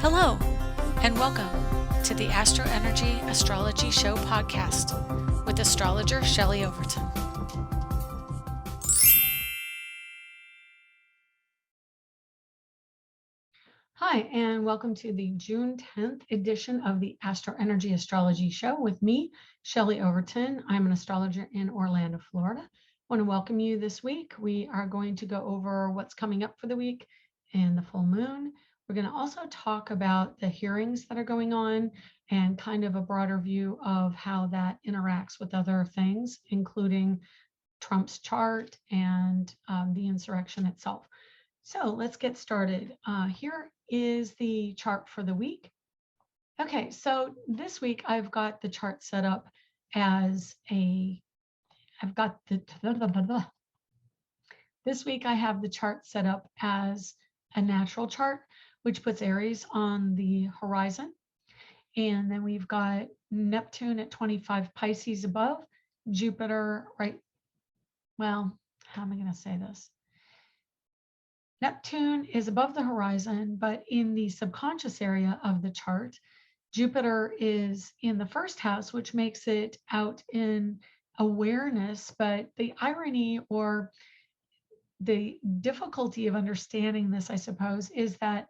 Hello, and welcome to the Energy Astrology Show podcast with astrologer Shelley Overton. Hi, and welcome to the June 10th edition of the Energy Astrology Show with me, Shelley Overton. I'm an astrologer in Orlando, Florida. I want to welcome you this week. We are going to go over what's coming up for the week and the full moon. We're going to also talk about the hearings that are going on and kind of a broader view of how that interacts with other things, including Trump's chart and the insurrection itself. So let's get started. Here is the chart for the week. Okay, so this week I've got the chart set up as this week I have the chart set up as a natural chart, which puts Aries on the horizon. And then we've got Neptune at 25 Pisces above, Jupiter right, well, how am I going to say this? Neptune is above the horizon, but in the subconscious area of the chart, Jupiter is in the first house, which makes it out in awareness. But the irony or the difficulty of understanding this, I suppose, is that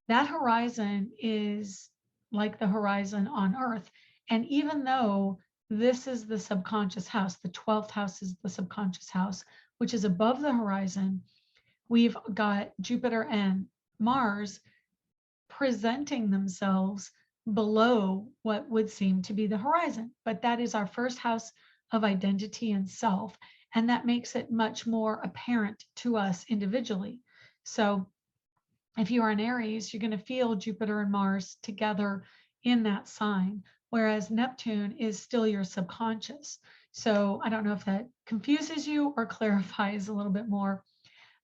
that horizon is like the horizon on Earth. And even though this is the subconscious house, the 12th house is the subconscious house, which is above the horizon, we've got Jupiter and Mars presenting themselves below what would seem to be the horizon. But that is our first house of identity and self. And that makes it much more apparent to us individually. So if you are an Aries, you're going to feel Jupiter and Mars together in that sign, whereas Neptune is still your subconscious. So I don't know if that confuses you or clarifies a little bit more.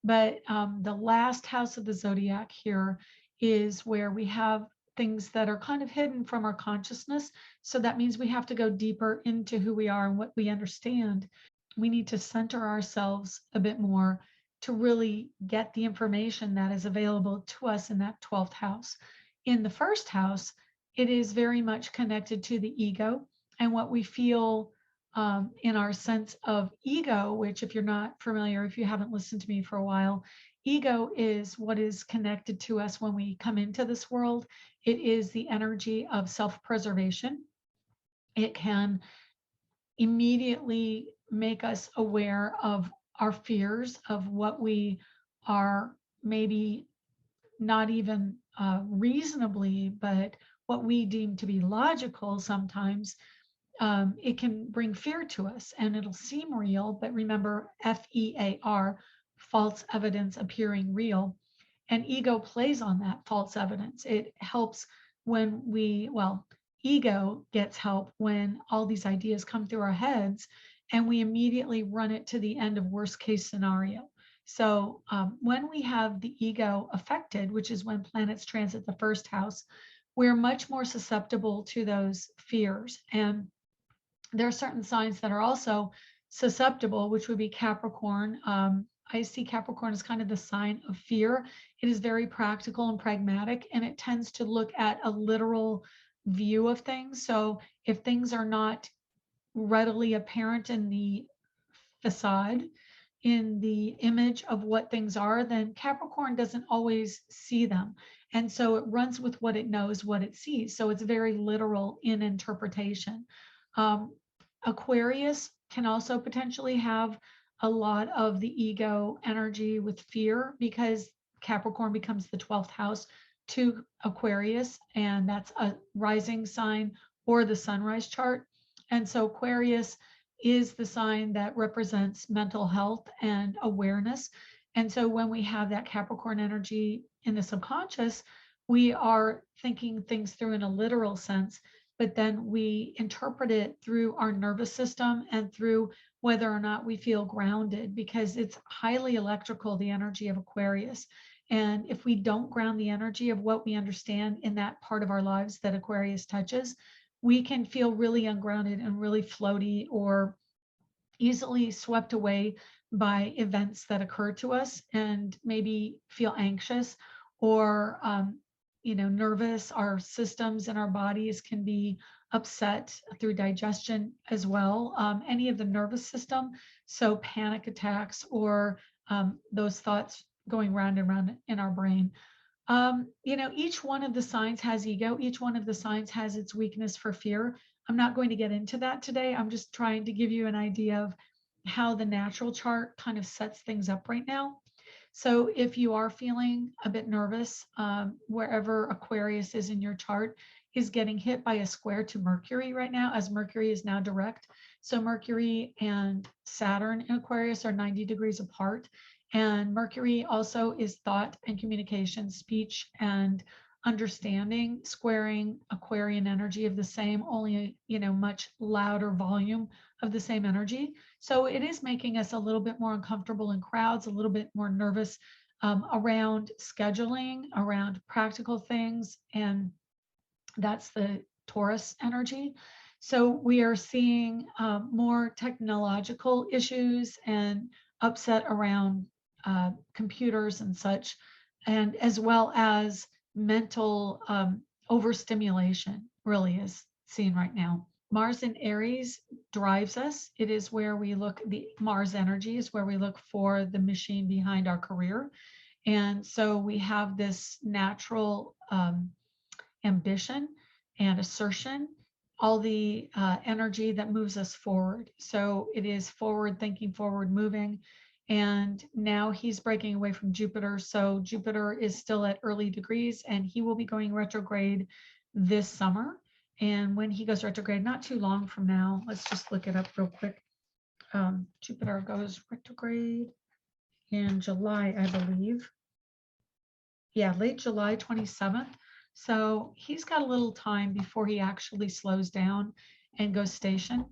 But the last house of the zodiac here is where we have things that are kind of hidden from our consciousness. So that means we have to go deeper into who we are and what we understand. We need to center ourselves a bit more to really get the information that is available to us in that 12th house. In the first house, it is very much connected to the ego and what we feel in our sense of ego, which if you're not familiar, if you haven't listened to me for a while, ego is what is connected to us when we come into this world. It is the energy of self-preservation. It can immediately make us aware of our fears, of what we are maybe not even reasonably, but what we deem to be logical sometimes. It can bring fear to us and it'll seem real, but remember FEAR, false evidence appearing real. And ego plays on that false evidence. It helps when ego gets help when all these ideas come through our heads and we immediately run it to the end of worst case scenario. So when we have the ego affected, which is when planets transit the first house, we're much more susceptible to those fears. And there are certain signs that are also susceptible, which would be Capricorn. I see Capricorn as kind of the sign of fear. It is very practical and pragmatic, and it tends to look at a literal view of things. So if things are not readily apparent in the facade, in the image of what things are, then Capricorn doesn't always see them. And so it runs with what it knows, what it sees. So it's very literal in interpretation. Aquarius can also potentially have a lot of the ego energy with fear because Capricorn becomes the 12th house to Aquarius, and that's a rising sign or the sunrise chart. And so Aquarius is the sign that represents mental health and awareness. And so when we have that Capricorn energy in the subconscious, we are thinking things through in a literal sense, but then we interpret it through our nervous system and through whether or not we feel grounded, because it's highly electrical, the energy of Aquarius. And if we don't ground the energy of what we understand in that part of our lives that Aquarius touches, we can feel really ungrounded and really floaty or easily swept away by events that occur to us and maybe feel anxious or nervous. Our systems and our bodies can be upset through digestion as well. Any of the nervous system, so panic attacks or those thoughts going round and round in our brain. Each one of the signs has ego. Each one of the signs has its weakness for fear. I'm not going to get into that today. I'm just trying to give you an idea of how the natural chart kind of sets things up right now. So if you are feeling a bit nervous, wherever Aquarius is in your chart is getting hit by a square to Mercury right now, as Mercury is now direct. So Mercury and Saturn in Aquarius are 90 degrees apart. And Mercury also is thought and communication, speech and understanding, squaring Aquarian energy of the same, only, much louder volume of the same energy. So it is making us a little bit more uncomfortable in crowds, a little bit more nervous around scheduling, around practical things. And that's the Taurus energy. So we are seeing more technological issues and upset around computers and such, and as well as mental overstimulation really is seen right now. Mars in Aries drives us. It is where we look, the Mars energy is where we look for the machine behind our career. And so we have this natural ambition and assertion, all the energy that moves us forward. So it is forward thinking, forward moving. And now he's breaking away from Jupiter. So Jupiter is still at early degrees and he will be going retrograde this summer. And when he goes retrograde, not too long from now, let's just look it up real quick. Jupiter goes retrograde in July, I believe. Yeah, late July 27th. So he's got a little time before he actually slows down and goes station.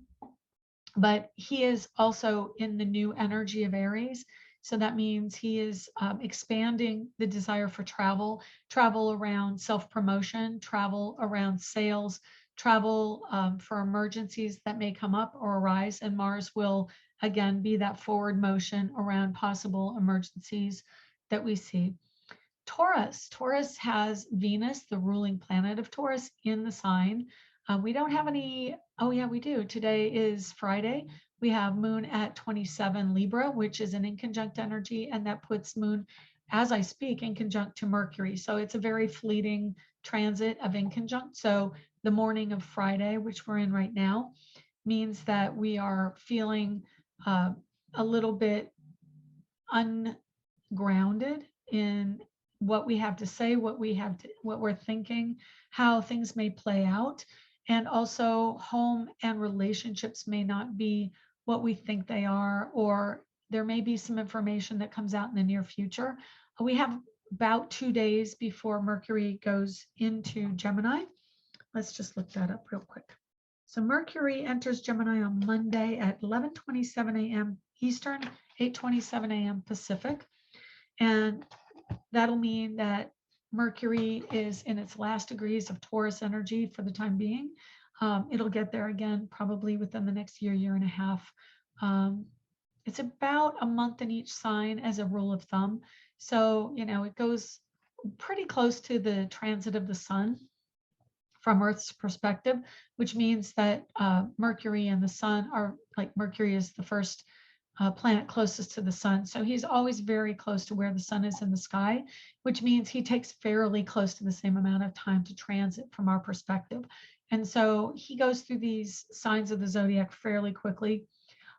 But he is also in the new energy of Aries. So that means he is expanding the desire for travel, travel around self-promotion, travel around sales, travel for emergencies that may come up or arise. And Mars will, again, be that forward motion around possible emergencies that we see. Taurus has Venus, the ruling planet of Taurus, in the sign. We don't have any, oh yeah, we do. Today is Friday. We have Moon at 27 Libra, which is an inconjunct energy, and that puts Moon, as I speak, in conjunct to Mercury. So it's a very fleeting transit of inconjunct. So the morning of Friday, which we're in right now, means that we are feeling a little bit ungrounded in what we have to say, what we're thinking, how things may play out. And also home and relationships may not be what we think they are, or there may be some information that comes out in the near future. We have about 2 days before Mercury goes into Gemini. Let's just look that up real quick. So Mercury enters Gemini on Monday at 11:27 a.m. Eastern, 8:27 a.m. Pacific. And that'll mean that Mercury is in its last degrees of Taurus energy for the time being. It'll get there again probably within the next year and a half. It's about a month in each sign as a rule of thumb. So, it goes pretty close to the transit of the sun from Earth's perspective, which means that Mercury and the sun are, like, Mercury is the first planet closest to the sun. So he's always very close to where the sun is in the sky, which means he takes fairly close to the same amount of time to transit from our perspective. And so he goes through these signs of the zodiac fairly quickly,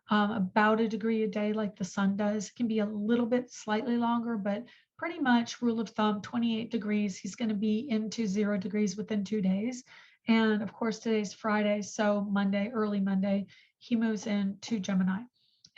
about a degree a day like the sun does. It can be a little bit slightly longer, but pretty much rule of thumb, 28 degrees. He's going to be into 0 degrees within 2 days. And of course, today's Friday. So Monday, early Monday, he moves into Gemini.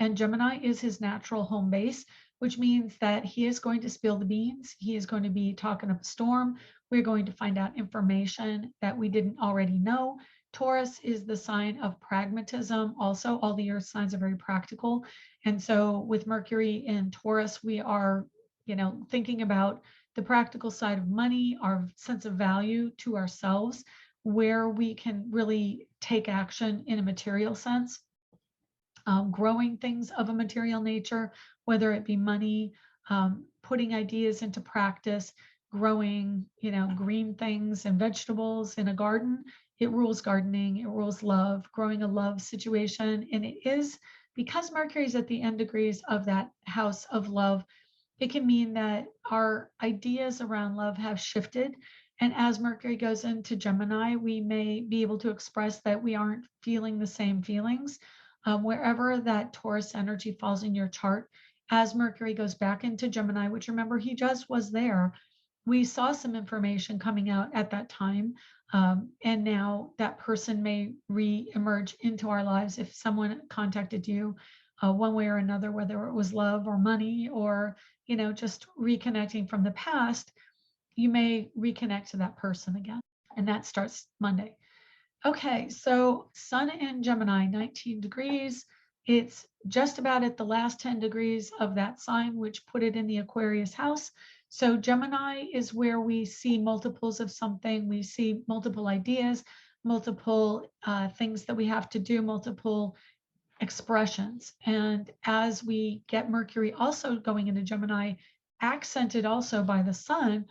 And Gemini is his natural home base, which means that he is going to spill the beans. He is going to be talking up a storm. We're going to find out information that we didn't already know. Taurus is the sign of pragmatism. Also, all the earth signs are very practical. And so with Mercury in Taurus, we are, thinking about the practical side of money, our sense of value to ourselves, where we can really take action in a material sense. Growing things of a material nature, whether it be money, putting ideas into practice, growing, green things and vegetables in a garden. It rules gardening, it rules love, growing a love situation. And it is because Mercury is at the end degrees of that house of love, it can mean that our ideas around love have shifted. And as Mercury goes into Gemini, we may be able to express that we aren't feeling the same feelings. Wherever that Taurus energy falls in your chart, as Mercury goes back into Gemini, which remember he just was there, we saw some information coming out at that time. And now that person may re-emerge into our lives if someone contacted you one way or another, whether it was love or money or just reconnecting from the past. You may reconnect to that person again, and that starts Monday. Okay, so Sun in Gemini, 19 degrees. It's just about at the last 10 degrees of that sign, which put it in the Aquarius house. So Gemini is where we see multiples of something. We see multiple ideas, multiple things that we have to do, multiple expressions. And as we get Mercury also going into Gemini, accented also by the sun,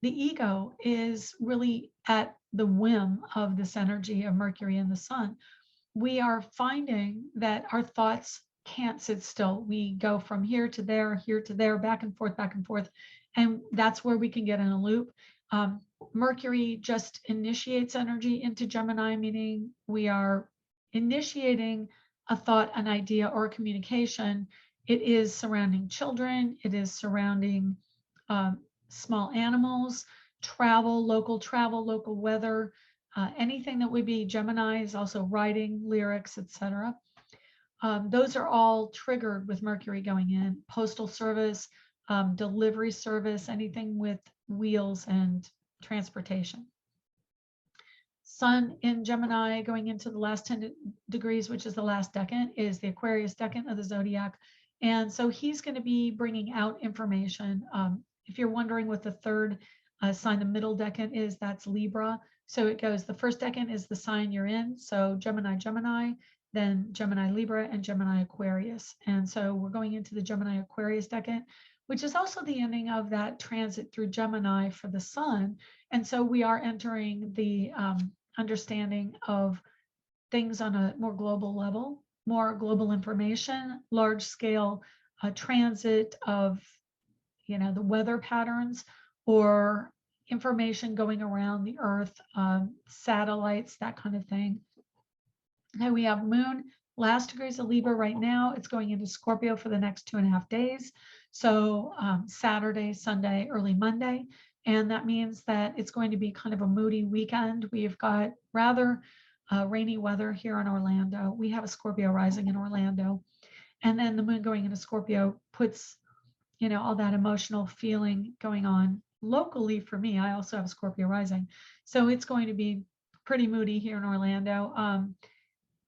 the ego is really at the whim of this energy of Mercury and the sun. We are finding that our thoughts can't sit still. We go from here to there, back and forth, back and forth. And that's where we can get in a loop. Mercury just initiates energy into Gemini, meaning we are initiating a thought, an idea, or a communication. It is surrounding children, it is surrounding small animals, travel, local weather, anything that would be Gemini is also writing, lyrics, etc. Those are all triggered with Mercury going in. Postal service, delivery service, anything with wheels and transportation. Sun in Gemini going into the last 10 degrees, which is the last decan, is the Aquarius decan of the zodiac. And so he's going to be bringing out information. If you're wondering what the third sign, the middle decan is, that's Libra. So it goes, the first decan is the sign you're in. So Gemini, Gemini, then Gemini, Libra, and Gemini, Aquarius. And so we're going into the Gemini, Aquarius decan, which is also the ending of that transit through Gemini for the sun. And so we are entering the understanding of things on a more global level, more global information, large scale transit of, the weather patterns or information going around the earth, satellites, that kind of thing. Now we have Moon, last degrees of Libra right now. It's going into Scorpio for the next 2.5 days. So Saturday, Sunday, early Monday. And that means that it's going to be kind of a moody weekend. We've got rather rainy weather here in Orlando. We have a Scorpio rising in Orlando. And then the moon going into Scorpio puts, all that emotional feeling going on locally for me. I also have a Scorpio rising. So it's going to be pretty moody here in Orlando.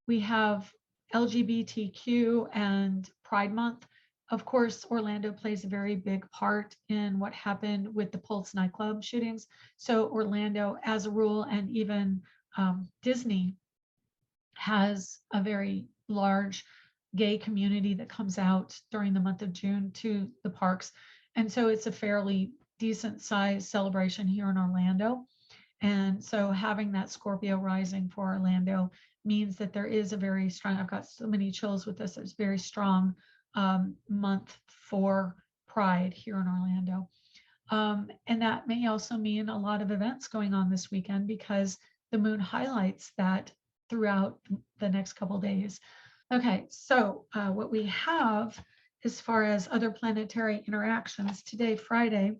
We have LGBTQ and Pride Month. Of course, Orlando plays a very big part in what happened with the Pulse nightclub shootings. So Orlando, as a rule, and even Disney has a very large gay community that comes out during the month of June to the parks. And so it's a fairly decent sized celebration here in Orlando. And so having that Scorpio rising for Orlando means that there is a very strong, I've got so many chills with this, it's very strong month for Pride here in Orlando. And that may also mean a lot of events going on this weekend because the moon highlights that throughout the next couple days. Okay, so what we have as far as other planetary interactions today, Friday,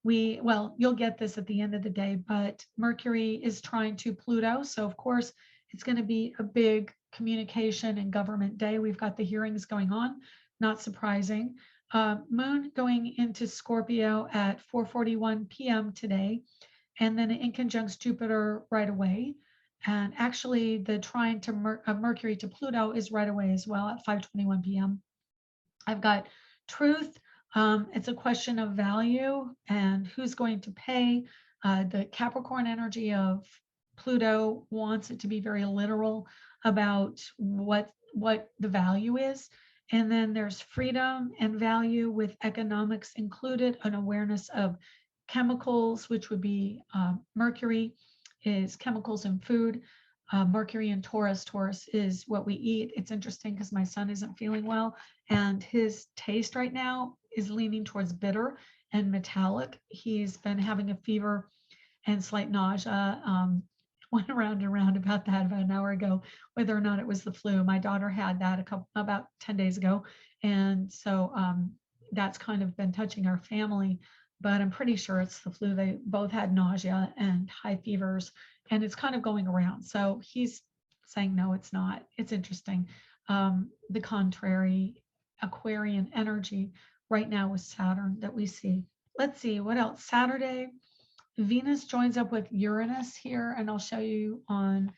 you'll get this at the end of the day, but Mercury is trying to Pluto. So of course, it's going to be a big communication and government day. We've got the hearings going on, not surprising. Moon going into Scorpio at 4:41 p.m. today, and then in conjunct Jupiter right away. And actually, the trine to Mercury to Pluto is right away as well at 5:21 p.m. I've got truth. It's a question of value and who's going to pay. The Capricorn energy of Pluto wants it to be very literal about what the value is. And then there's freedom and value with economics included, an awareness of chemicals, which would be Mercury, is chemicals in food. Mercury in Taurus. Taurus is what we eat. It's interesting because my son isn't feeling well, and his taste right now is leaning towards bitter and metallic. He's been having a fever and slight nausea. Went around and around about that about an hour ago, whether or not it was the flu. My daughter had that about 10 days ago. And so that's kind of been touching our family, but I'm pretty sure it's the flu. They both had nausea and high fevers, and it's kind of going around. So he's saying, no, it's not. It's interesting. The contrary Aquarian energy right now with Saturn that we see. Let's see what else. Saturday, Venus joins up with Uranus here, and I'll show you on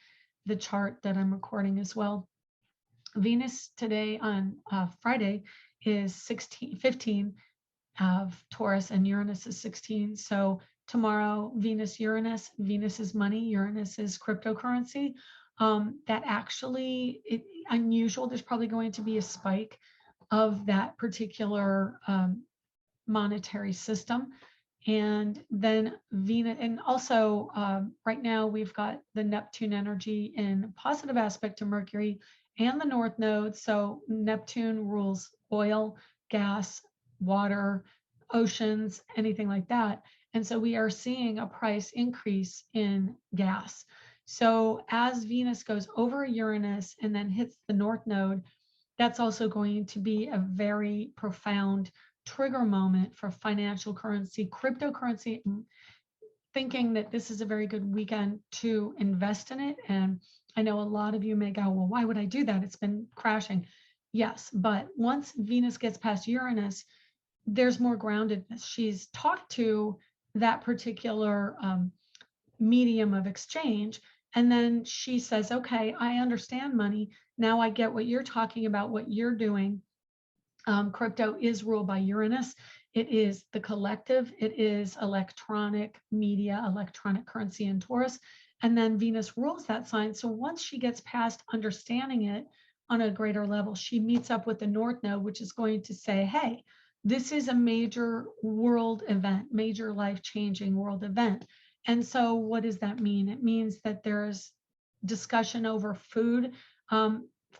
the chart that I'm recording as well. Venus today on Friday is 15 of Taurus, and Uranus is 16. So tomorrow, Venus is money, Uranus is cryptocurrency. That actually, unusual. There's probably going to be a spike of that particular monetary system. And then Venus, and also right now we've got the Neptune energy in positive aspect to Mercury and the North Node. So Neptune rules oil, gas, water, oceans, anything like that. And so we are seeing a price increase in gas. So as Venus goes over Uranus and then hits the North Node, that's also going to be a very profound trigger moment for financial currency, cryptocurrency, thinking that this is a very good weekend to invest in it. And I know a lot of you may go, well, why would I do that? It's been crashing. Yes, but once Venus gets past Uranus, there's more groundedness. She's talked to that particular medium of exchange. And then she says, okay, I understand money. Now I get what you're talking about, what you're doing. Crypto is ruled by Uranus. It is the collective. It is electronic media, electronic currency in Taurus. And then Venus rules that sign. So once she gets past understanding it on a greater level, she meets up with the North Node, which is going to say, hey, this is a major world event, major life-changing world event. And so what does that mean? It means that there's discussion over food.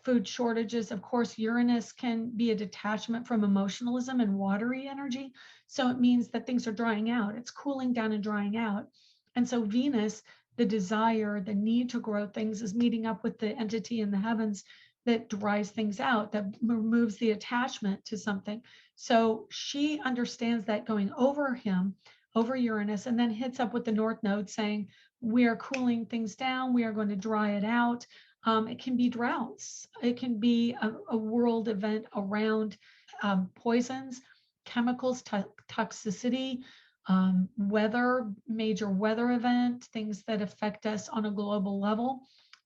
Food shortages. Of course, Uranus can be a detachment from emotionalism and watery energy. So it means that things are drying out. It's cooling down and drying out. And so Venus, the desire, the need to grow things, is meeting up with the entity in the heavens that dries things out, that removes the attachment to something. So she understands that going over him, over Uranus, and then hits up with the North Node saying, we are cooling things down. We are going to dry it out. It can be droughts. It can be a world event around poisons, chemicals, toxicity, weather, major weather event, things that affect us on a global level.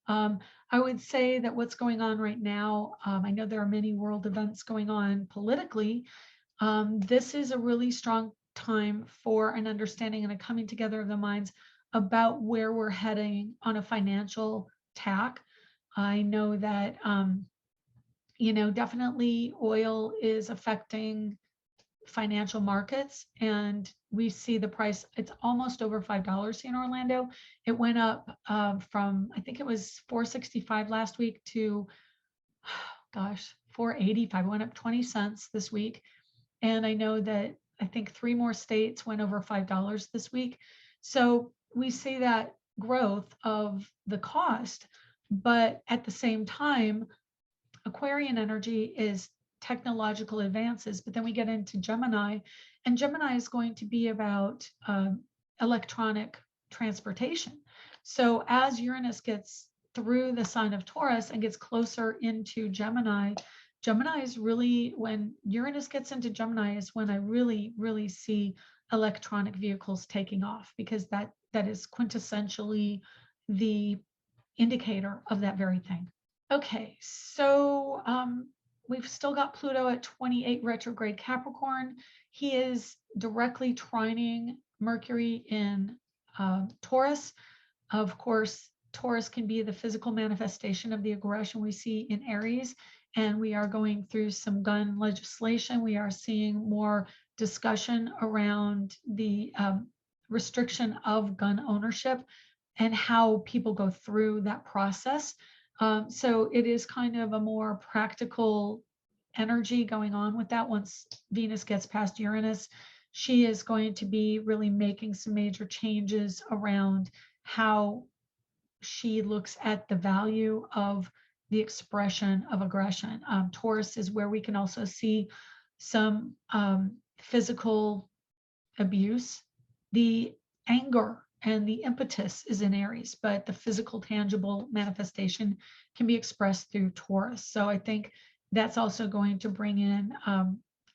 I would say that what's going on right now, I know there are many world events going on politically. This is a really strong time for an understanding and a coming together of the minds about where we're heading on a financial tack. I know that, definitely oil is affecting financial markets, and we see the price. It's almost over $5 in Orlando. It went up from, I think it was 465 last week to, gosh, 485. It went up 20 cents this week. And I know that I think 3 more states went over $5 this week. So we see that growth of the cost. But at the same time, Aquarian energy is technological advances, but then we get into Gemini, and Gemini is going to be about electronic transportation. So as Uranus gets through the sign of Taurus and gets closer into Gemini, Gemini is really, when Uranus gets into Gemini, is when I really, really see electronic vehicles taking off, because that is quintessentially the indicator of that very thing. Okay, so we've still got Pluto at 28 retrograde Capricorn. He is directly trining Mercury in Taurus. Of course, Taurus can be the physical manifestation of the aggression we see in Aries, and we are going through some gun legislation. We are seeing more discussion around the restriction of gun ownership and how people go through that process. So it is kind of a more practical energy going on with that. Once Venus gets past Uranus, she is going to be really making some major changes around how she looks at the value of the expression of aggression. Taurus is where we can also see some physical abuse. The anger and the impetus is in Aries, but the physical, tangible manifestation can be expressed through Taurus. So I think that's also going to bring in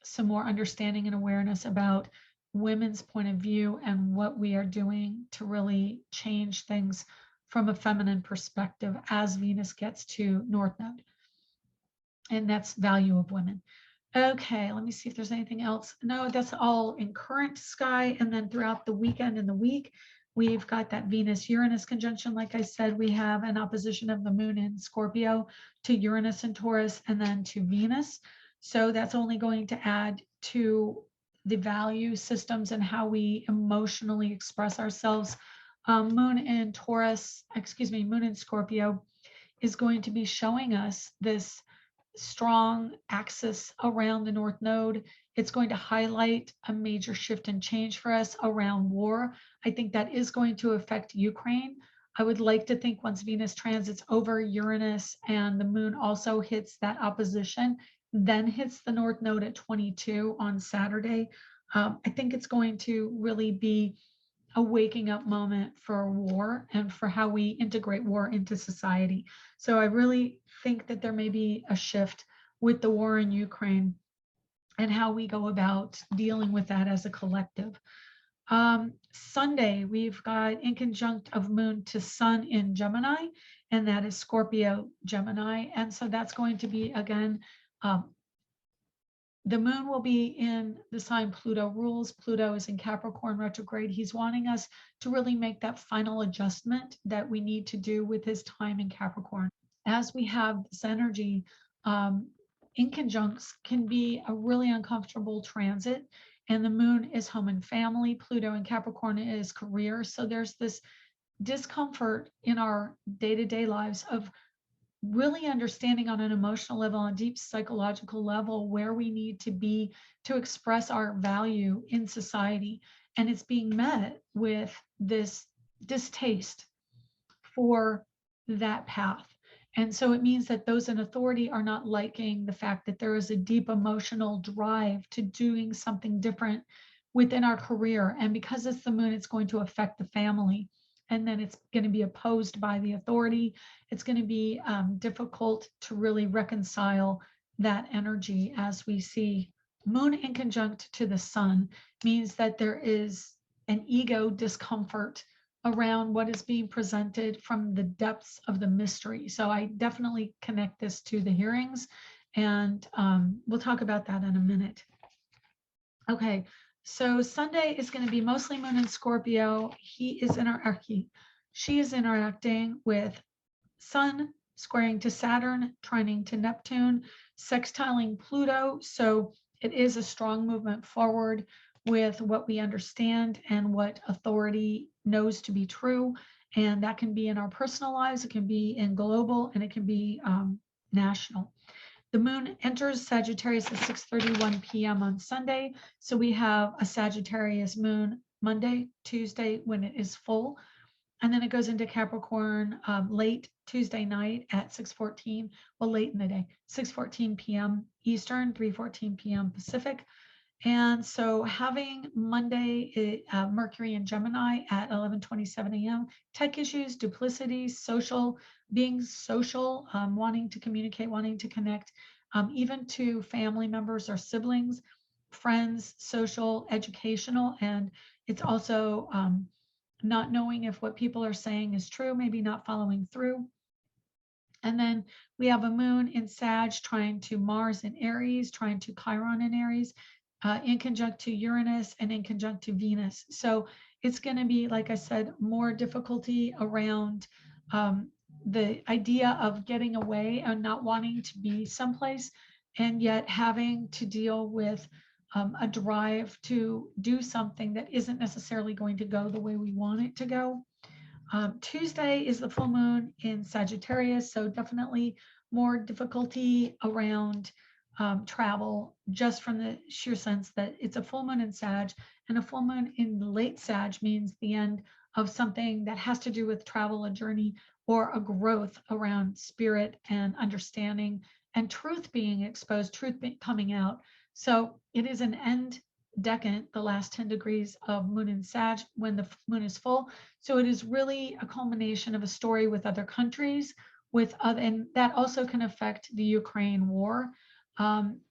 some more understanding and awareness about women's point of view and what we are doing to really change things from a feminine perspective as Venus gets to North Node. And that's value of women. Okay, let me see if there's anything else. No, that's all in current sky. And then throughout the weekend and the week, we've got that Venus-Uranus conjunction. Like I said, we have an opposition of the moon in Scorpio to Uranus and Taurus, and then to Venus. So that's only going to add to the value systems and how we emotionally express ourselves. Moon in Scorpio is going to be showing us this strong axis around the North Node. It's going to highlight a major shift and change for us around war. I think that is going to affect Ukraine. I would like to think once Venus transits over Uranus and the moon also hits that opposition, then hits the North Node at 22 on Saturday. I think it's going to really be a waking up moment for war and for how we integrate war into society. So I really think that there may be a shift with the war in Ukraine and how we go about dealing with that as a collective. Sunday, we've got in conjunct of moon to sun in Gemini, and that is Scorpio Gemini. And so that's going to be, again, the moon will be in the sign Pluto rules. Pluto is in Capricorn retrograde. He's wanting us to really make that final adjustment that we need to do with his time in Capricorn. As we have this energy, inconjuncts can be a really uncomfortable transit. And the moon is home and family. Pluto in Capricorn is career. So there's this discomfort in our day-to-day lives of really understanding on an emotional level, on a deep psychological level, where we need to be to express our value in society. And it's being met with this distaste for that path. And so it means that those in authority are not liking the fact that there is a deep emotional drive to doing something different within our career. And because it's the moon, it's going to affect the family. And then it's going to be opposed by the authority. It's going to be difficult to really reconcile that energy. As we see moon in conjunct to the sun means that there is an ego discomfort around what is being presented from the depths of the mystery. So I definitely connect this to the hearings, and we'll talk about that in a minute. Okay, so Sunday is going to be mostly moon in Scorpio. She is interacting with Sun, squaring to Saturn, trining to Neptune, sextiling Pluto. So it is a strong movement forward with what we understand and what authority knows to be true. And that can be in our personal lives, it can be in global, and it can be national. The moon enters Sagittarius at 6:31 p.m. on Sunday. So we have a Sagittarius moon Monday, Tuesday when it is full. And then it goes into Capricorn late Tuesday night at 6:14, well, late in the day, 6:14 p.m. Eastern, 3:14 p.m. Pacific. And so having Monday, Mercury in Gemini at 11:27 a.m., tech issues, duplicity, social, being social, wanting to communicate, wanting to connect, even to family members or siblings, friends, social, educational, and it's also not knowing if what people are saying is true, maybe not following through. And then we have a moon in Sag trying to Mars in Aries, trying to Chiron in Aries, in conjunct to Uranus and in conjunct to Venus. So it's going to be, like I said, more difficulty around the idea of getting away and not wanting to be someplace, and yet having to deal with a drive to do something that isn't necessarily going to go the way we want it to go. Tuesday is the full moon in Sagittarius, so definitely more difficulty around travel, just from the sheer sense that it's a full moon in Sag, and a full moon in late Sag means the end of something that has to do with travel, a journey, or a growth around spirit and understanding and truth being exposed, coming out. So it is an end decant, the last 10 degrees of moon in Sag when the moon is full. So it is really a culmination of a story with other countries, with other, and that also can affect the Ukraine war.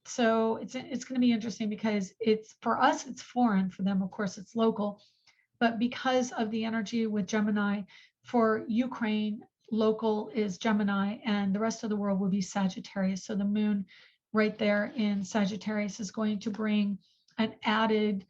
So it's going to be interesting because it's, for us, it's foreign. For them, of course, it's local. But because of the energy with Gemini, for Ukraine, local is Gemini, and the rest of the world will be Sagittarius. So the moon right there in Sagittarius is going to bring an added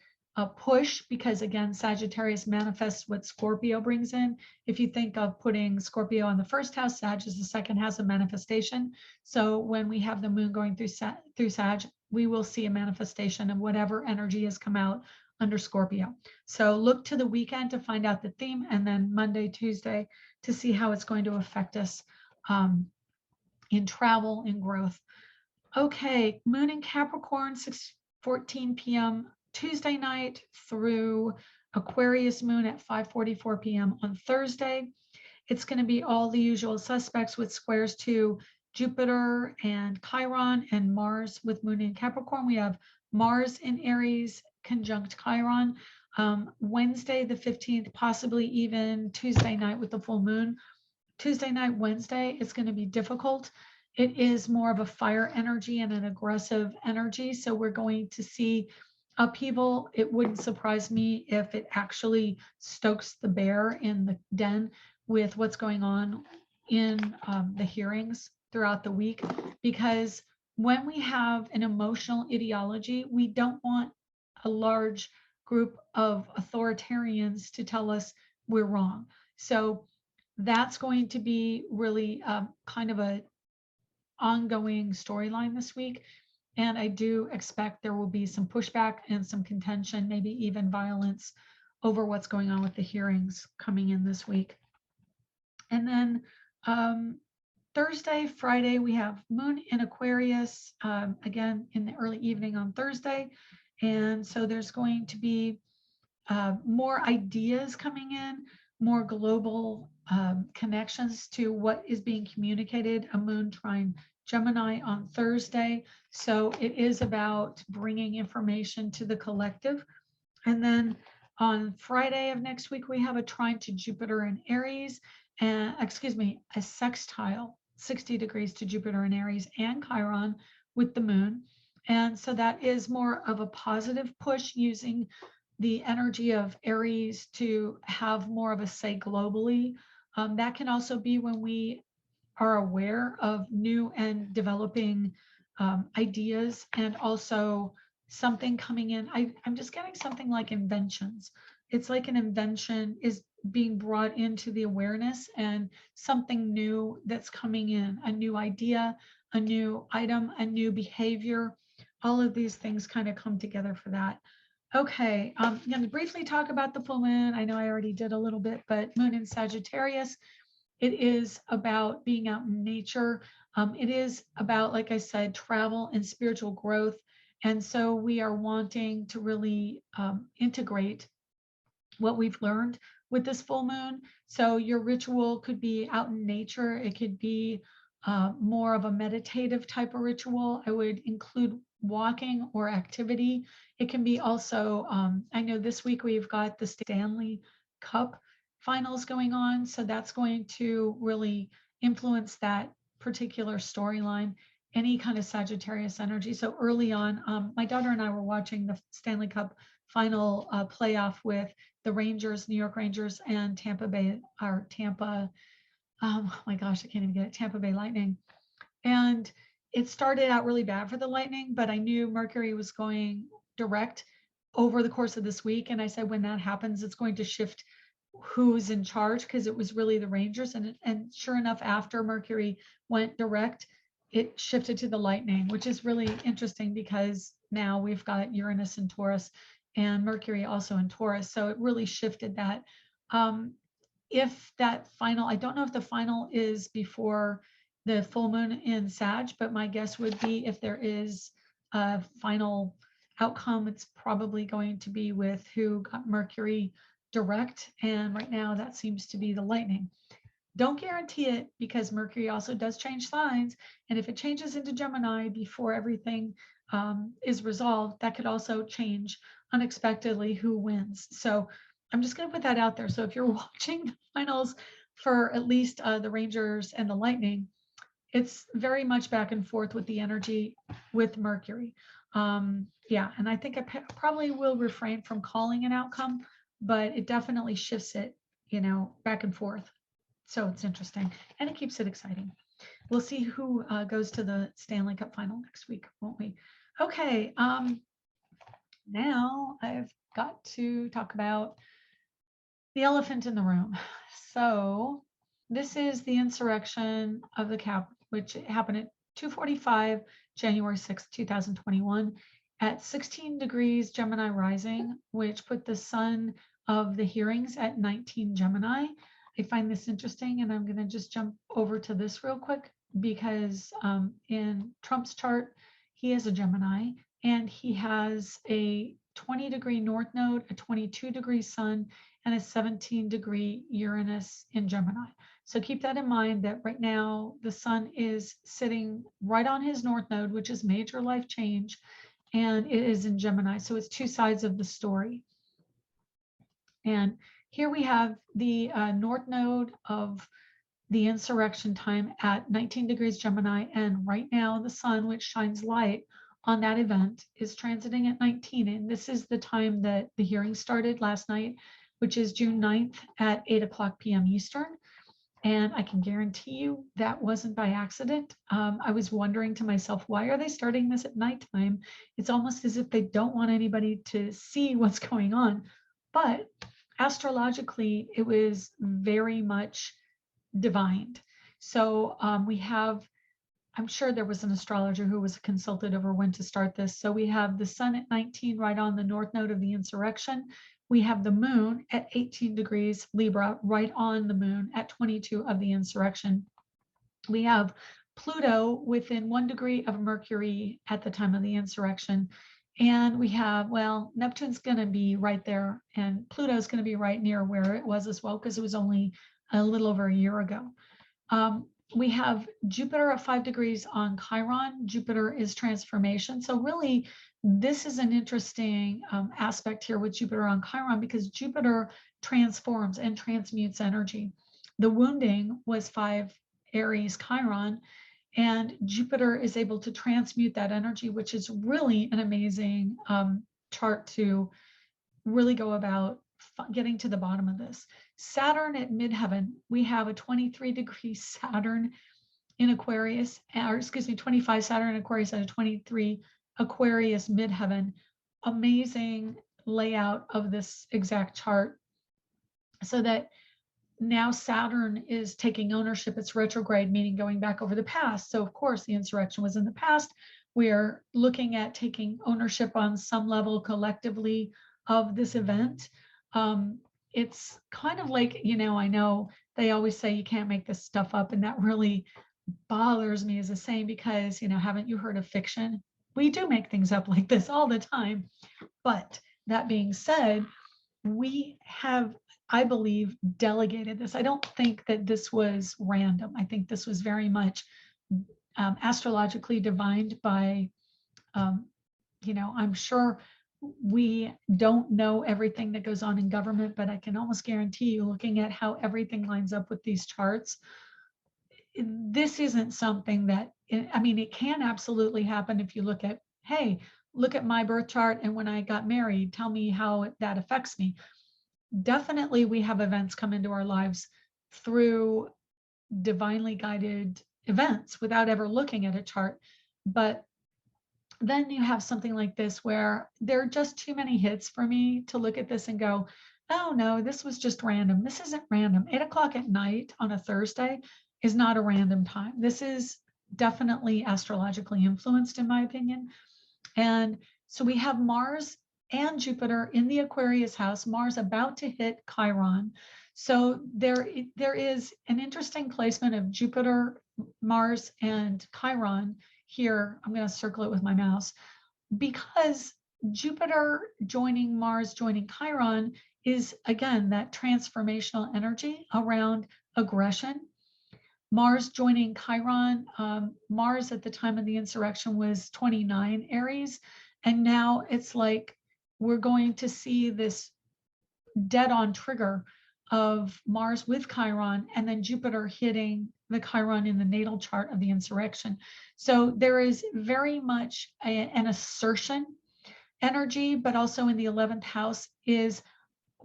push, because again, Sagittarius manifests what Scorpio brings in. If you think of putting Scorpio on the first house, Sag is the second house of manifestation. So when we have the moon going through Sag, we will see a manifestation of whatever energy has come out under Scorpio. So look to the weekend to find out the theme, and then Monday, Tuesday to see how it's going to affect us in travel and growth. Okay, moon in Capricorn, 6:14 p.m. Tuesday night through Aquarius moon at 5:44 p.m. on Thursday. It's going to be all the usual suspects with squares to Jupiter and Chiron, and Mars with moon in Capricorn. We have Mars in Aries conjunct Chiron. Wednesday the 15th, possibly even Tuesday night with the full moon. Tuesday night, Wednesday, it's going to be difficult. It is more of a fire energy and an aggressive energy. So we're going to see upheaval. It wouldn't surprise me if it actually stokes the bear in the den with what's going on in the hearings throughout the week, because when we have an emotional ideology, we don't want a large group of authoritarians to tell us we're wrong. So that's going to be really kind of a ongoing storyline this week. And I do expect there will be some pushback and some contention, maybe even violence over what's going on with the hearings coming in this week. And then Thursday, Friday, we have moon in Aquarius, again in the early evening on Thursday. And so there's going to be more ideas coming in, more global connections to what is being communicated. A moon trine Gemini on Thursday. So it is about bringing information to the collective. And then on Friday of next week, we have a trine to Jupiter in Aries, and a sextile 60 degrees to Jupiter in Aries and Chiron with the moon. And so that is more of a positive push, using the energy of Aries to have more of a say globally. That can also be when we are aware of new and developing ideas, and also something coming in. I'm just getting something like inventions. It's like an invention is being brought into the awareness, and something new that's coming in, a new idea, a new item, a new behavior. All of these things kind of come together for that. Okay, I'm going to briefly talk about the full moon. I know I already did a little bit, but moon in Sagittarius, it is about being out in nature. It is about, like I said, travel and spiritual growth. And so we are wanting to really integrate what we've learned with this full moon. So your ritual could be out in nature. It could be more of a meditative type of ritual. I would include walking or activity. It can be also, I know this week we've got the Stanley Cup finals going on. So that's going to really influence that particular storyline, any kind of Sagittarius energy. So early on, my daughter and I were watching the Stanley Cup final playoff with the Rangers, New York Rangers, and Tampa Bay, or Tampa, oh my gosh, I can't even get it, Tampa Bay Lightning. And it started out really bad for the Lightning, but I knew Mercury was going direct over the course of this week. And I said, when that happens, it's going to shift who's in charge, because it was really the Rangers. And sure enough, after Mercury went direct, it shifted to the Lightning, which is really interesting because now we've got Uranus in Taurus and Mercury also in Taurus. So it really shifted that. If that final, I don't know if the final is before the full moon in Sag, but my guess would be if there is a final outcome, it's probably going to be with who got Mercury direct. And right now that seems to be the lightning. Don't guarantee it, because Mercury also does change signs. And if it changes into Gemini before everything is resolved, that could also change unexpectedly who wins. So I'm just going to put that out there. So if you're watching the finals for at least the Rangers and the Lightning, it's very much back and forth with the energy with Mercury. Yeah, and I think I probably will refrain from calling an outcome, but it definitely shifts it, back and forth. So it's interesting, and it keeps it exciting. We'll see who goes to the Stanley Cup final next week, won't we? Okay, now I've got to talk about the elephant in the room. So this is the insurrection of the Cap, which happened at 2:45, January 6th, 2021, at 16 degrees Gemini rising, which put the sun of the hearings at 19 Gemini. I find this interesting, and I'm going to just jump over to this real quick, because in Trump's chart, he is a Gemini, and he has a 20-degree north node, a 22-degree sun, and a 17-degree Uranus in Gemini. So keep that in mind, that right now the sun is sitting right on his north node, which is major life change, and it is in Gemini. So it's two sides of the story. And here we have the north node of the insurrection time at 19 degrees Gemini. And right now the sun, which shines light on that event, is transiting at 19. And this is the time that the hearing started last night, which is June 9th at 8:00 p.m. Eastern. And I can guarantee you that wasn't by accident. I was wondering to myself, why are they starting this at nighttime? It's almost as if they don't want anybody to see what's going on. But astrologically, it was very much divined. So we have, I'm sure there was an astrologer who was consulted over when to start this. So we have the sun at 19 right on the north node of the insurrection. We have the moon at 18 degrees Libra right on the moon at 22 of the insurrection. We have Pluto within 1 degree of Mercury at the time of the insurrection. And we have, well, Neptune's going to be right there, and Pluto's going to be right near where it was as well, because it was only a little over a year ago. We have Jupiter at 5 degrees on Chiron. Jupiter is transformation. So really, this is an interesting aspect here with Jupiter on Chiron, because Jupiter transforms and transmutes energy. The wounding was 5 Aries Chiron, and Jupiter is able to transmute that energy, which is really an amazing chart to really go about getting to the bottom of this. Saturn at midheaven, we have a 23-degree Saturn in Aquarius, or excuse me, 25 Saturn in Aquarius and a 23 Aquarius midheaven. Amazing layout of this exact chart, so that now Saturn is taking ownership. It's retrograde, meaning going back over the past. So of course the insurrection was in the past. We're looking at taking ownership on some level collectively of this event. It's kind of like, I know they always say you can't make this stuff up, and that really bothers me as a saying, because, haven't you heard of fiction? We do make things up like this all the time. But that being said, we have, I believe, delegated this. I don't think that this was random. I think this was very much astrologically divined by, I'm sure we don't know everything that goes on in government, but I can almost guarantee you, looking at how everything lines up with these charts, this isn't something that, it can absolutely happen if you look at, hey, look at my birth chart, and when I got married, tell me how that affects me. Definitely we have events come into our lives through divinely guided events without ever looking at a chart. But then you have something like this, where there are just too many hits for me to look at this and go, oh no, this was just random. This isn't random. 8:00 at night on a Thursday is not a random time. This is definitely astrologically influenced, in my opinion. And So we have Mars and Jupiter in the Aquarius house, Mars about to hit Chiron. So there is an interesting placement of Jupiter, Mars, and Chiron here. I'm going to circle it with my mouse because Jupiter joining Mars, joining Chiron is again that transformational energy around aggression. Mars joining Chiron, Mars at the time of the insurrection was 29 Aries, and now it's like we're going to see this dead on trigger of Mars with Chiron and then Jupiter hitting the Chiron in the natal chart of the insurrection. So there is very much an assertion energy, but also in the 11th house is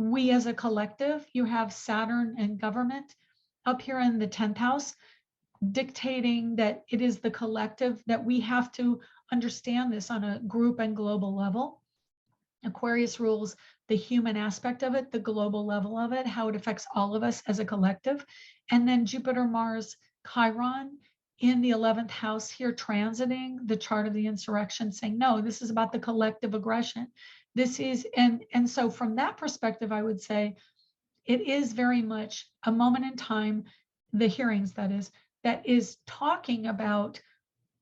we as a collective. You have Saturn and government up here in the 10th house dictating that it is the collective, that we have to understand this on a group and global level. Aquarius rules the human aspect of it, the global level of it, how it affects all of us as a collective. And then Jupiter, Mars, Chiron in the 11th house here transiting the chart of the insurrection, saying, no, this is about the collective aggression. This is, and so from that perspective, I would say it is very much a moment in time, the hearings that is talking about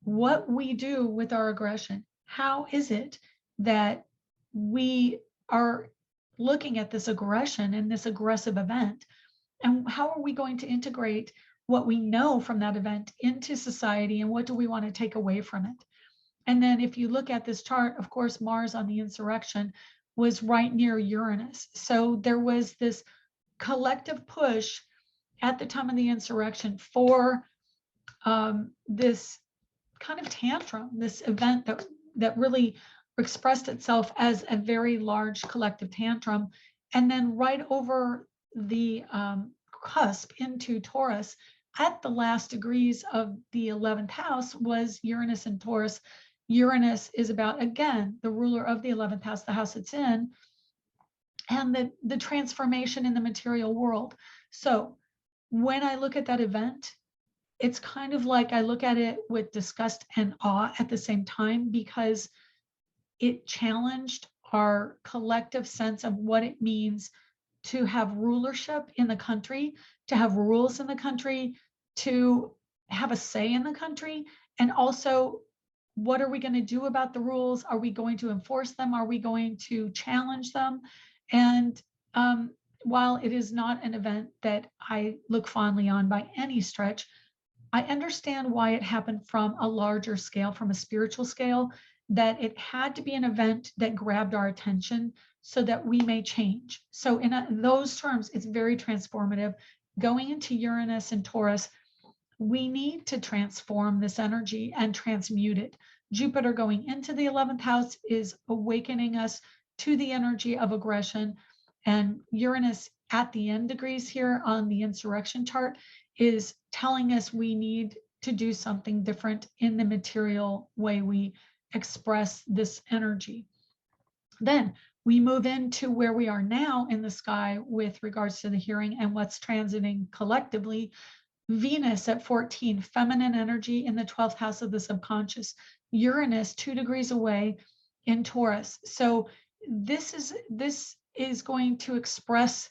what we do with our aggression. How is it that we are looking at this aggression and this aggressive event? And how are we going to integrate what we know from that event into society? And what do we want to take away from it? And then if you look at this chart, of course, Mars on the insurrection was right near Uranus. So there was this collective push at the time of the insurrection for this kind of tantrum, this event that really expressed itself as a very large collective tantrum. And then right over the cusp into Taurus, at the last degrees of the 11th house was Uranus and Taurus. Uranus is about, again, the ruler of the 11th house, the house it's in, and the transformation in the material world. So when I look at that event, it's kind of like I look at it with disgust and awe at the same time, because it challenged our collective sense of what it means to have rulership in the country, to have rules in the country, to have a say in the country, and also what are we going to do about the rules? Are we going to enforce them? Are we going to challenge them? And while it is not an event that I look fondly on by any stretch, I understand why it happened from a larger scale, from a spiritual scale, that it had to be an event that grabbed our attention so that we may change. So in those terms, it's very transformative. Going into Uranus and Taurus, we need to transform this energy and transmute it. Jupiter going into the 11th house is awakening us to the energy of aggression, and Uranus at the end degrees here on the insurrection chart is telling us we need to do something different in the material way we express this energy. Then we move into where we are now in the sky with regards to the hearing and what's transiting collectively. Venus at 14, feminine energy in the 12th house of the subconscious. Uranus 2 degrees away in Taurus. So this is going to express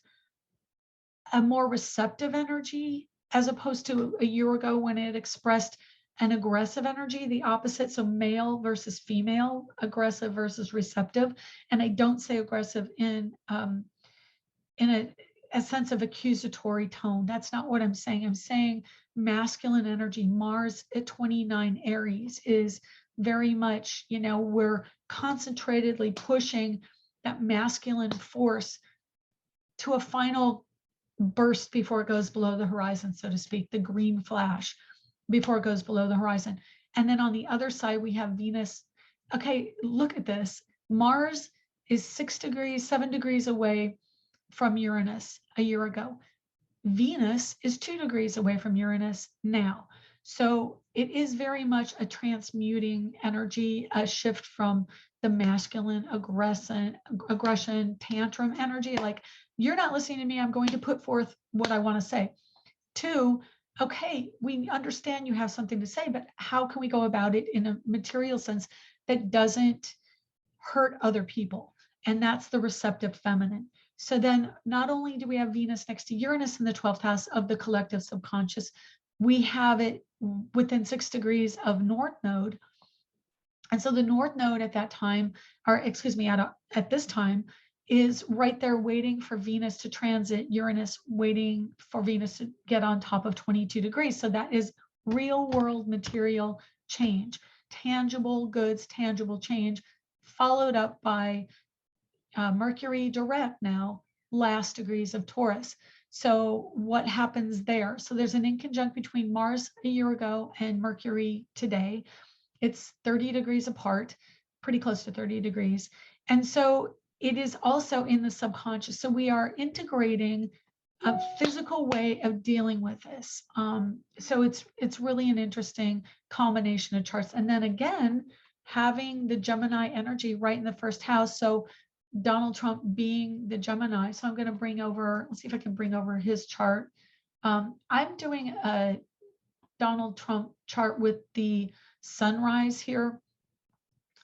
a more receptive energy as opposed to a year ago when it expressed an aggressive energy, the opposite. So male versus female, aggressive versus receptive. And I don't say aggressive in a sense of accusatory tone. That's not what I'm saying. I'm saying masculine energy. Mars at 29 Aries is very much, we're concentratedly pushing that masculine force to a final burst before it goes below the horizon, so to speak, the green flash before it goes below the horizon. And then on the other side, we have Venus. Okay, look at this. Mars is 7 degrees away from Uranus a year ago. Venus is 2 degrees away from Uranus now. So it is very much a transmuting energy, a shift from the masculine aggression, tantrum energy. Like, you're not listening to me, I'm going to put forth what I want to say. 2, okay, we understand you have something to say, but how can we go about it in a material sense that doesn't hurt other people. And that's the receptive feminine. So then not only do we have Venus next to Uranus in the 12th house of the collective subconscious, we have it within 6 degrees of North Node. And so the North Node at that time, or excuse me, at this time, is right there waiting for Venus to transit Uranus, waiting for Venus to get on top of 22 degrees. So that is real world material change, tangible goods, tangible change, followed up by Mercury direct now, last degrees of Taurus. So what happens there? So there's an inconjunct between Mars a year ago and Mercury today. It's 30 degrees apart, pretty close to 30 degrees. And so it is also in the subconscious. So we are integrating a physical way of dealing with this. So it's really an interesting combination of charts. And then again, having the Gemini energy right in the first house. So Donald Trump being the Gemini. So I'm going to bring over, let's see if I can bring over his chart. I'm doing a Donald Trump chart with the sunrise here.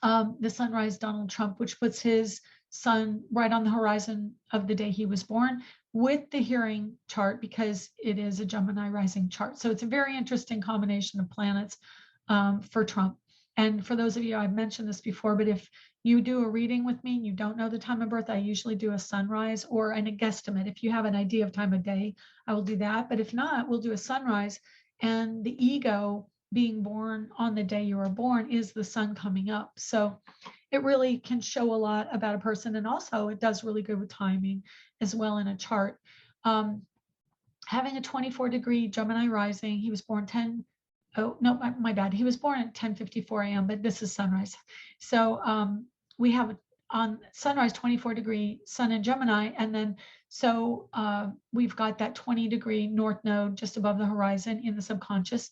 The sunrise Donald Trump, which puts his sun right on the horizon of the day he was born, with the hearing chart, because it is a Gemini rising chart. So it's a very interesting combination of planets for Trump. And for those of you, I've mentioned this before, but if you do a reading with me and you don't know the time of birth, I usually do a sunrise or a guesstimate. If you have an idea of time of day, I will do that. But if not, we'll do a sunrise. And the ego being born on the day you were born is the sun coming up. So it really can show a lot about a person. And also it does really good with timing as well in a chart. Having a 24-degree Gemini rising, he was born my bad. He was born at 10:54 a.m., but this is sunrise. So we have on sunrise 24-degree sun in Gemini. And then so we've got that 20-degree North Node just above the horizon in the subconscious,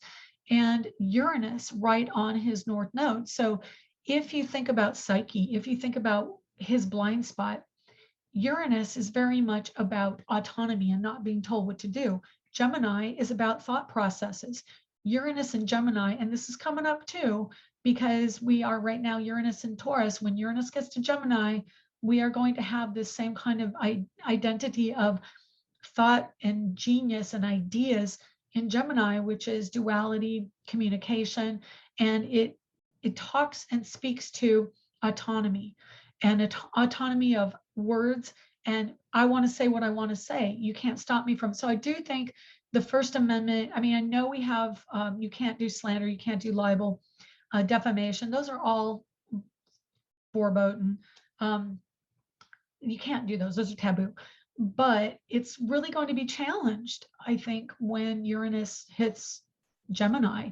and Uranus right on his North Node. So if you think about Psyche, if you think about his blind spot, Uranus is very much about autonomy and not being told what to do. Gemini is about thought processes. Uranus and Gemini, and this is coming up too, because we are right now Uranus and Taurus. When Uranus gets to Gemini, we are going to have this same kind of identity of thought and genius and ideas in Gemini, which is duality, communication, and it talks and speaks to autonomy and autonomy of words. And I want to say what I want to say. You can't stop me from. So I do think the First Amendment, I mean, I know we have, you can't do slander, you can't do libel, defamation. Those are all verboten. You can't do those. Those are taboo. But it's really going to be challenged, I think, when Uranus hits Gemini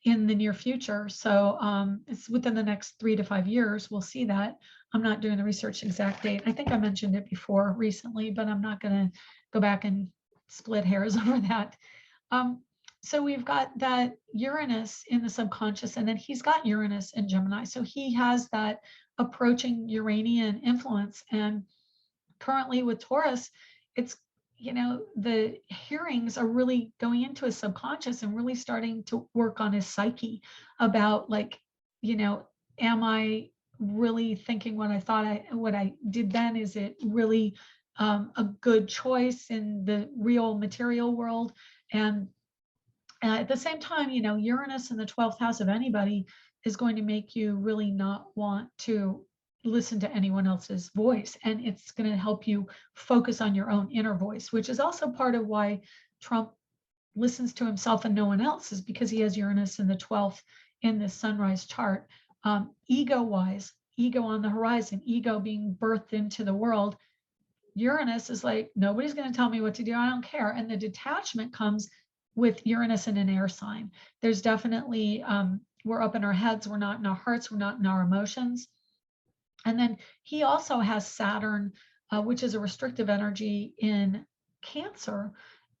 in the near future. So it's within the next 3 to 5 years. We'll see that. I'm not doing the research exact date. I think I mentioned it before recently, but I'm not going to go back and split hairs over that. So we've got that Uranus in the subconscious, and then he's got Uranus in Gemini. So he has that approaching Uranian influence. And currently with Taurus, it's, the hearings are really going into his subconscious and really starting to work on his psyche about, like, am I really thinking what I thought what I did then? Is it really a good choice in the real material world? And at the same time, Uranus in the 12th house of anybody is going to make you really not want to listen to anyone else's voice. And it's going to help you focus on your own inner voice, which is also part of why Trump listens to himself and no one else, is because he has Uranus in the 12th in this sunrise chart. Ego-wise, ego on the horizon, ego being birthed into the world. Uranus is like, nobody's going to tell me what to do. I don't care. And the detachment comes with Uranus in an air sign. There's definitely, we're up in our heads. We're not in our hearts. We're not in our emotions. And then he also has Saturn, which is a restrictive energy in Cancer,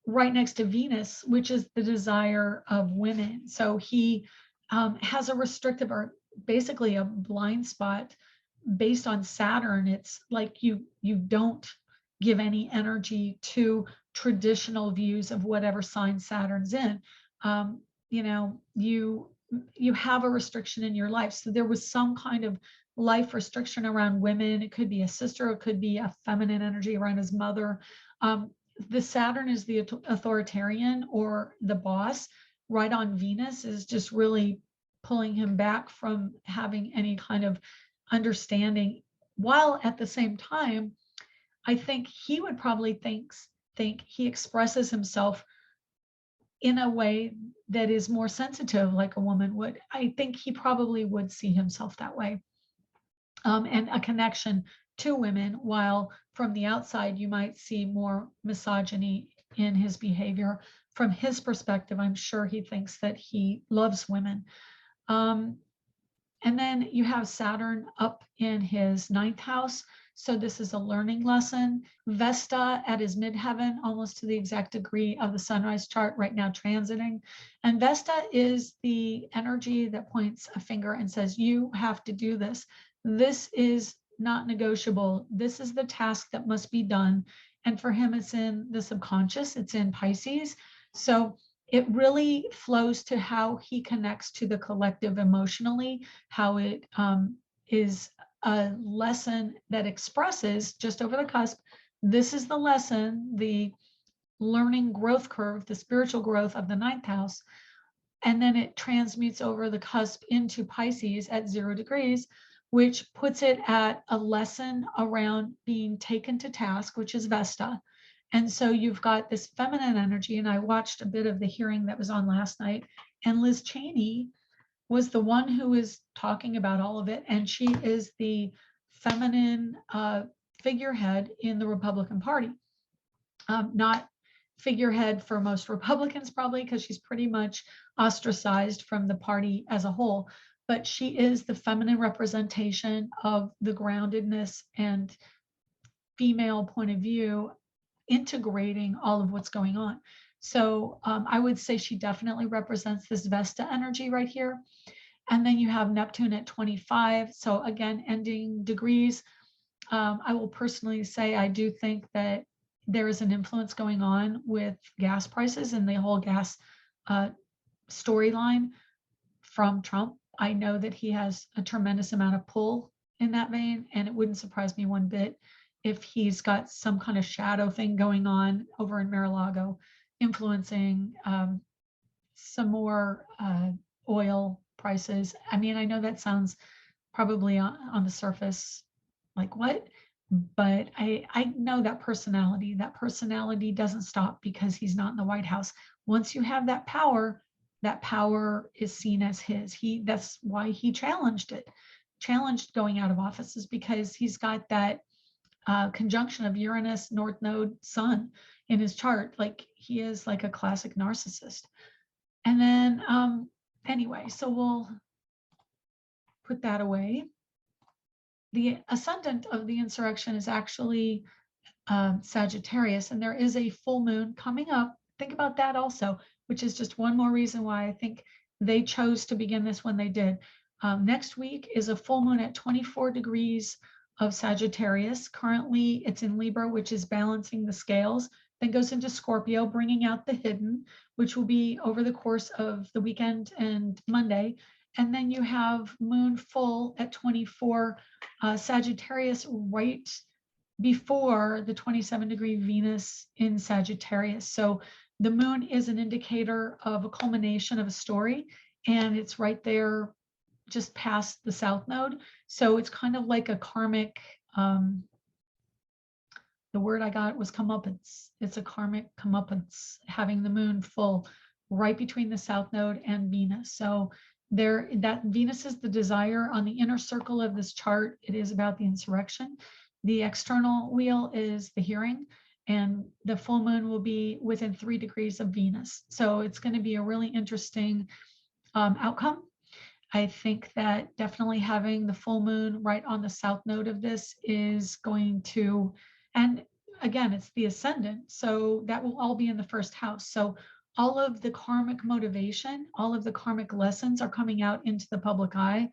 right next to Venus, which is the desire of women. So he has a restrictive, or basically a blind spot based on Saturn. It's like you don't give any energy to traditional views of whatever sign Saturn's in. You have a restriction in your life. So there was some kind of life restriction around women. It could be a sister, it could be a feminine energy around his mother. The Saturn is the authoritarian or the boss, right on Venus, is just really pulling him back from having any kind of understanding, while at the same time, I think he would probably think he expresses himself in a way that is more sensitive, like a woman would. I think he probably would see himself that way, and a connection to women, while from the outside you might see more misogyny in his behavior. From his perspective, I'm sure he thinks that he loves women. Um, and then you have Saturn up in his ninth house. So this is a learning lesson. Vesta at his midheaven, almost to the exact degree of the sunrise chart right now transiting. And Vesta is the energy that points a finger and says, you have to do this. This is not negotiable. This is the task that must be done. And for him, it's in the subconscious, it's in Pisces. So it really flows to how he connects to the collective emotionally, how it is a lesson that expresses just over the cusp. This is the lesson, the learning growth curve, the spiritual growth of the ninth house. And then it transmutes over the cusp into Pisces at 0 degrees, which puts it at a lesson around being taken to task, which is Vesta. And so you've got this feminine energy. And I watched a bit of the hearing that was on last night, and Liz Cheney was the one who was talking about all of it. And she is the feminine figurehead in the Republican Party. Not figurehead for most Republicans, probably, because she's pretty much ostracized from the party as a whole. But she is the feminine representation of the groundedness and female point of view, integrating all of what's going on. So I would say she definitely represents this Vesta energy right here. And then you have Neptune at 25. So again, ending degrees. I will personally say I do think that there is an influence going on with gas prices and the whole gas storyline from Trump. I know that he has a tremendous amount of pull in that vein, and it wouldn't surprise me one bit if he's got some kind of shadow thing going on over in Mar-a-Lago, influencing some more oil prices. I mean, I know that sounds probably on the surface like what, but I know that personality doesn't stop because he's not in the White House. Once you have that power is seen as his. That's why he challenged going out of office, is because he's got that conjunction of Uranus, North Node, Sun in his chart. Like, he is like a classic narcissist. And then anyway, so we'll put that away. The ascendant of the insurrection is actually Sagittarius, and there is a full moon coming up. Think about that also, which is just one more reason why I think they chose to begin this when they did. Next week is a full moon at 24 degrees of Sagittarius. Currently, it's in Libra, which is balancing the scales, then goes into Scorpio, bringing out the hidden, which will be over the course of the weekend and Monday. And then you have moon full at 24 Sagittarius right before the 27-degree Venus in Sagittarius. So the moon is an indicator of a culmination of a story, and it's right there just past the South Node. So it's kind of like a karmic, the word I got was comeuppance. It's a karmic comeuppance, having the moon full right between the South Node and Venus. So that Venus is the desire on the inner circle of this chart. It is about the insurrection. The external wheel is the hearing, and the full moon will be within 3 degrees of Venus. So it's going to be a really interesting outcome. I think that definitely having the full moon right on the South Node of this is going to, and again, it's the ascendant, so that will all be in the first house. So all of the karmic motivation, all of the karmic lessons are coming out into the public eye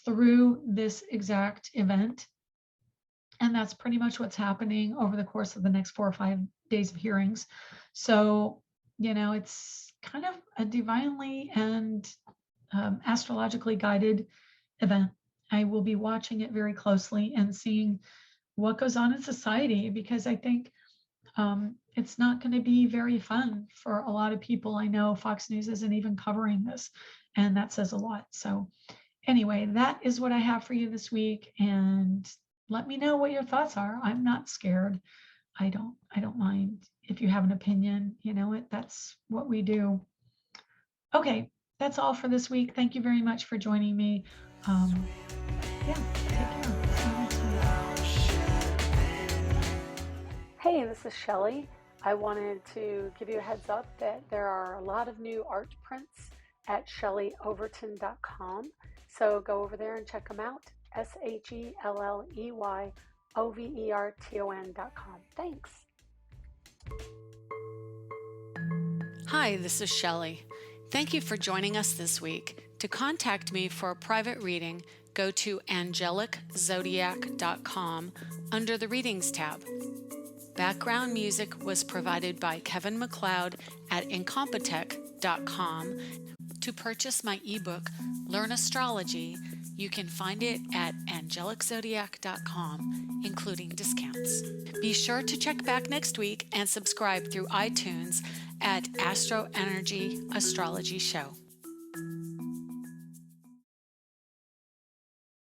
through this exact event. And that's pretty much what's happening over the course of the next 4 or 5 days of hearings. So, it's kind of a divinely and astrologically guided event. I will be watching it very closely and seeing what goes on in society, because I think it's not going to be very fun for a lot of people. I know Fox News isn't even covering this, and that says a lot. So anyway, that is what I have for you this week, and let me know what your thoughts are. I'm not scared. I don't mind if you have an opinion. You know it, that's what we do. Okay, that's all for this week. Thank you very much for joining me. Yeah, take care. See you next week. Hey, this is Shelley. I wanted to give you a heads up that there are a lot of new art prints at shelleyoverton.com. So go over there and check them out. SHELLEYOVERTON.com. Thanks. Hi, this is Shelley. Thank you for joining us this week. To contact me for a private reading, go to angeliczodiac.com under the Readings tab. Background music was provided by Kevin MacLeod at incompetech.com. To purchase my ebook, Learn Astrology, you can find it at angeliczodiac.com, including discounts. Be sure to check back next week and subscribe through iTunes at Astro Energy Astrology Show.